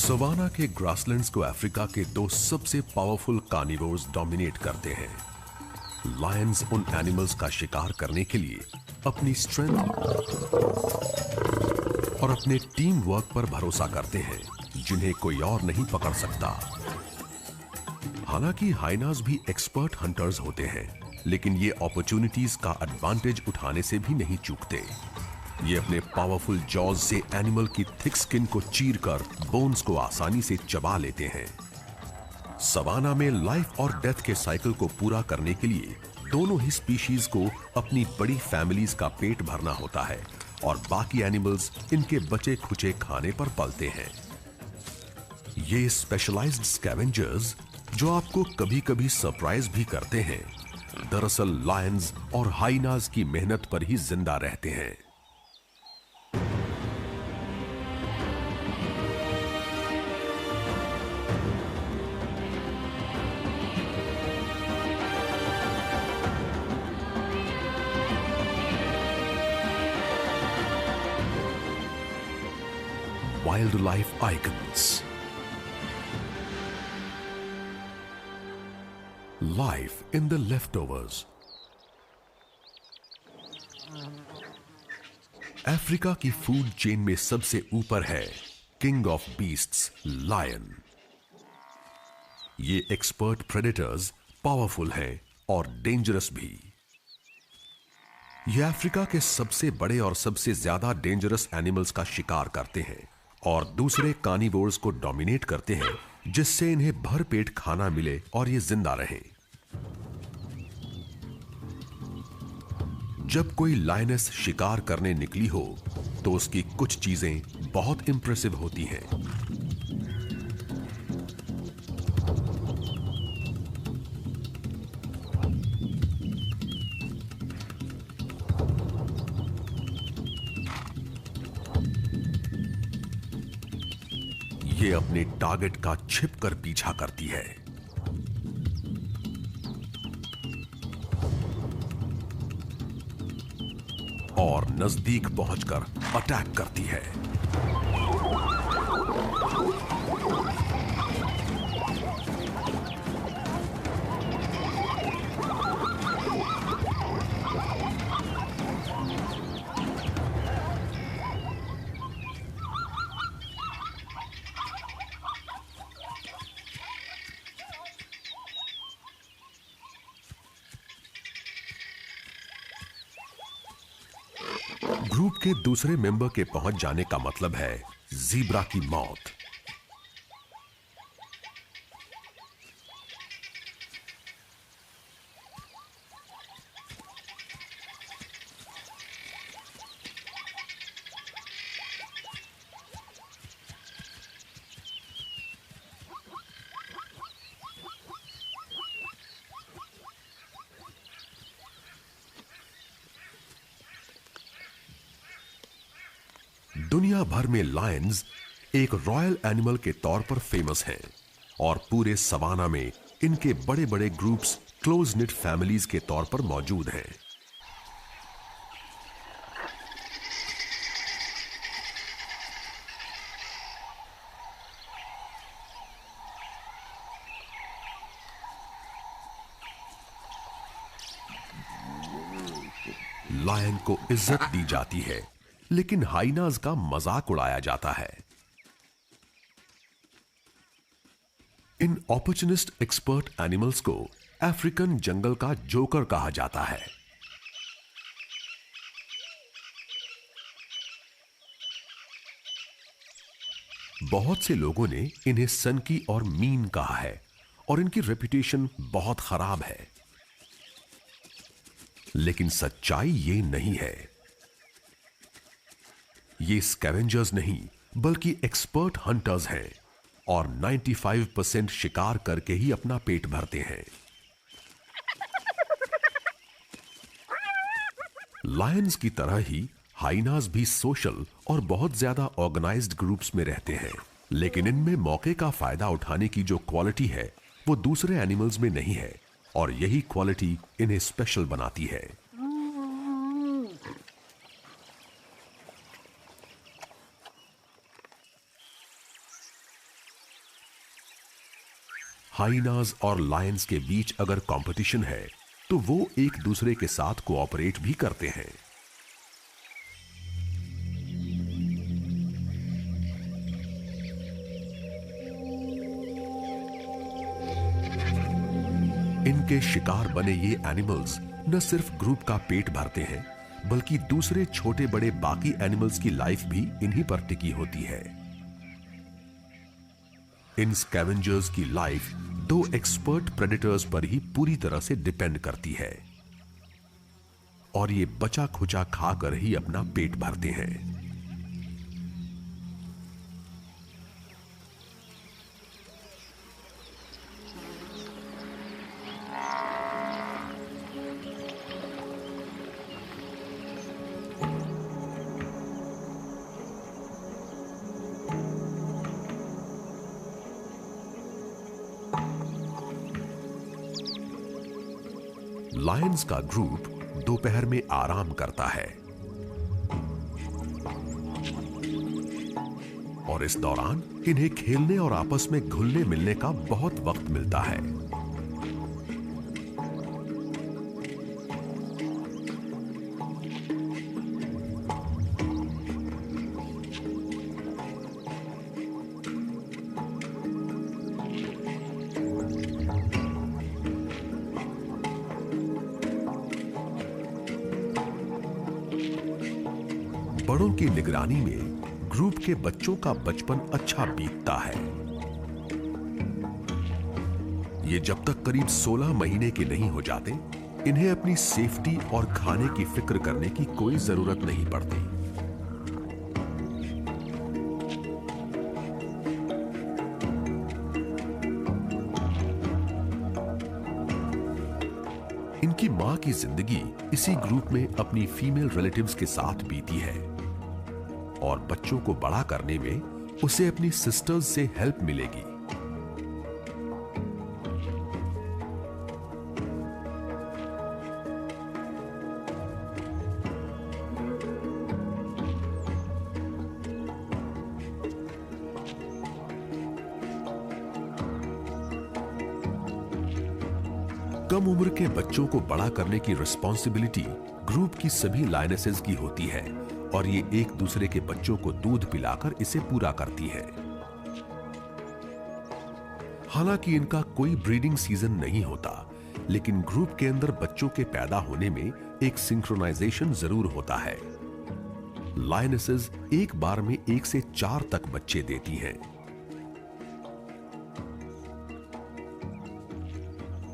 Savanna के grasslands को Africa के दो सबसे पावरफुल कार्निवोर्स डोमिनेट करते हैं। लायंस उन एनिमल्स का शिकार करने के लिए अपनी स्ट्रेंथ और अपने टीम वर्क पर भरोसा करते हैं, जिन्हें कोई और नहीं पकड़ सकता। हालांकि हाइनास भी एक्सपर्ट हंटर्स होते हैं, लेकिन ये अपॉर्चुनिटीज का एडवांटेज उठाने से भी नहीं चूकते। ये अपने पावरफुल जॉज से एनिमल की थिक स्किन को चीरकर बोन्स को आसानी से चबा लेते हैं। सवाना में लाइफ और डेथ के साइकिल को पूरा करने के लिए दोनों ही स्पीशीज को अपनी बड़ी फैमिलीज का पेट भरना होता है और बाकी एनिमल्स इनके बचे खुचे खाने पर पलते हैं। ये स्पेशलाइज्ड स्कैवेंजर्स जो आपको कभी-कभी सरप्राइज भी करते हैं, दरअसल लायंस और हाइनास की मेहनत पर ही जिंदा रहते हैं। Wildlife icons. Life in the leftovers. Africa की फूड चेन में सबसे ऊपर है किंग ऑफ बीस्ट्स लायन। ये एक्सपर्ट प्रेडेटर्स पावरफुल हैं और डेंजरस भी। ये अफ्रीका के सबसे बड़े और सबसे ज्यादा डेंजरस एनिमल्स का शिकार करते हैं और दूसरे कार्निवोर्स को डोमिनेट करते हैं, जिससे इन्हें भरपेट खाना मिले और ये जिंदा रहें। जब कोई लायनेस शिकार करने निकली हो तो उसकी कुछ चीजें बहुत इंप्रेसिव होती हैं। ये अपने टारगेट का छिपकर पीछा करती है। और नजदीक पहुंचकर अटैक करती है। ग्रुप के दूसरे मेंबर के पहुंच जाने का मतलब है ज़ीब्रा की मौत। दुनिया भर में लायंस एक रॉयल एनिमल के तौर पर फेमस हैं और पूरे सवाना में इनके बड़े बड़े ग्रुप्स क्लोज निट फैमिलीज के तौर पर मौजूद हैं। लायन को इज्जत दी जाती है, लेकिन हाइनास का मजाक उड़ाया जाता है। इन ऑपर्चुनिस्ट एक्सपर्ट एनिमल्स को अफ्रीकन जंगल का जोकर कहा जाता है। बहुत से लोगों ने इन्हें सनकी और मीन कहा है और इनकी रेपुटेशन बहुत खराब है, लेकिन सच्चाई ये नहीं है। ये स्कैवेंजर्स नहीं बल्कि एक्सपर्ट हंटर्स हैं और 95% शिकार करके ही अपना पेट भरते हैं। लायंस की तरह ही हाइनास भी सोशल और बहुत ज्यादा ऑर्गेनाइज्ड ग्रुप्स में रहते हैं, लेकिन इनमें मौके का फायदा उठाने की जो क्वालिटी है वो दूसरे एनिमल्स में नहीं है और यही क्वालिटी इन्हें स्पेशल बनाती है। हाइनास और लायंस के बीच अगर कंपटीशन है तो वो एक दूसरे के साथ कोऑपरेट भी करते हैं। इनके शिकार बने ये एनिमल्स न सिर्फ ग्रुप का पेट भरते हैं, बल्कि दूसरे छोटे बड़े बाकी एनिमल्स की लाइफ भी इन्हीं पर टिकी होती है। इन स्कैवेंजर्स की लाइफ दो एक्सपर्ट प्रेडेटर्स पर ही पूरी तरह से डिपेंड करती है और ये बचा खुचा खाकर ही अपना पेट भरते हैं। लायंस का ग्रुप दोपहर में आराम करता है और इस दौरान इन्हें खेलने और आपस में घुलने मिलने का बहुत वक्त मिलता है। बड़ों की निगरानी में ग्रुप के बच्चों का बचपन अच्छा बीतता है। ये जब तक करीब 16 महीने के नहीं हो जाते, इन्हें अपनी सेफ्टी और खाने की फिक्र करने की कोई जरूरत नहीं पड़ती। इनकी मां की जिंदगी इसी ग्रुप में अपनी फीमेल रिलेटिव्स के साथ बीती है और बच्चों को बड़ा करने में उसे अपनी सिस्टर्स से हेल्प मिलेगी। कम उम्र के बच्चों को बड़ा करने की रिस्पॉन्सिबिलिटी ग्रुप की सभी लायनेसेस की होती है और ये एक दूसरे के बच्चों को दूध पिलाकर इसे पूरा करती है। हालांकि इनका कोई ब्रीडिंग सीजन नहीं होता, लेकिन ग्रुप के अंदर बच्चों के पैदा होने में एक सिंक्रोनाइजेशन जरूर होता है। लायनेसेस एक बार में 1 से 4 तक बच्चे देती हैं।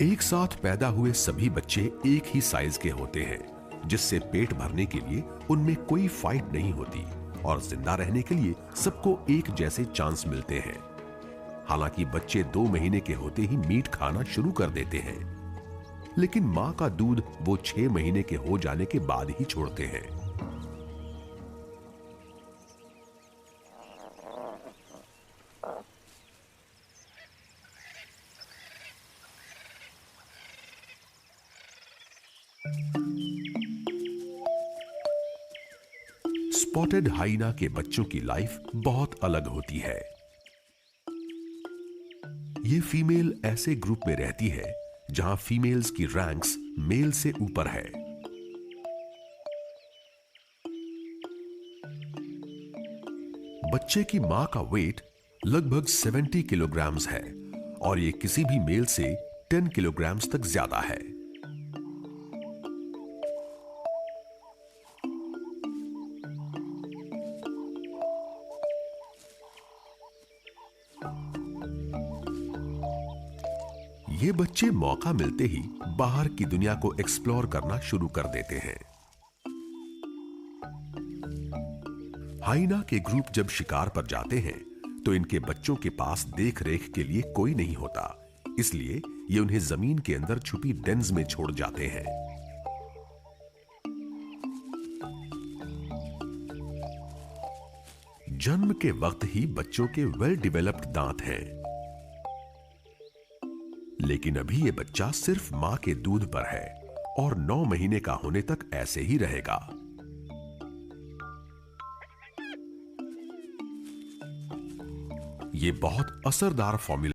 एक साथ पैदा हुए सभी बच्चे एक ही साइज के होते हैं, जिससे पेट भरने के लिए उनमें कोई फाइट नहीं होती और जिंदा रहने के लिए सबको एक जैसे चांस मिलते हैं। हालांकि बच्चे 2 महीने के होते ही मीट खाना शुरू कर देते हैं, लेकिन मां का दूध वो 6 महीने के हो जाने के बाद ही छोड़ते हैं। स्पॉटेड हाइना के बच्चों की लाइफ बहुत अलग होती है। ये फीमेल ऐसे ग्रुप में रहती है जहां फीमेल्स की रैंक्स मेल से ऊपर है। बच्चे की मां का वेट लगभग 70 किलोग्राम्स है और ये किसी भी मेल से 10 किलोग्राम्स तक ज्यादा है। ये बच्चे मौका मिलते ही बाहर की दुनिया को एक्सप्लोर करना शुरू कर देते हैं। हाइना के ग्रुप जब शिकार पर जाते हैं तो इनके बच्चों के पास देख रेख के लिए कोई नहीं होता, इसलिए ये उन्हें जमीन के अंदर छुपी डेन्स में छोड़ जाते हैं। जन्म के वक्त ही बच्चों के वेल डेवलप्ड दांत हैं, लेकिन अभी ये बच्चा सिर्फ मां के दूध पर है और 9 महीने का होने तक ऐसे ही रहेगा। ये बहुत असरदार फॉर्मूला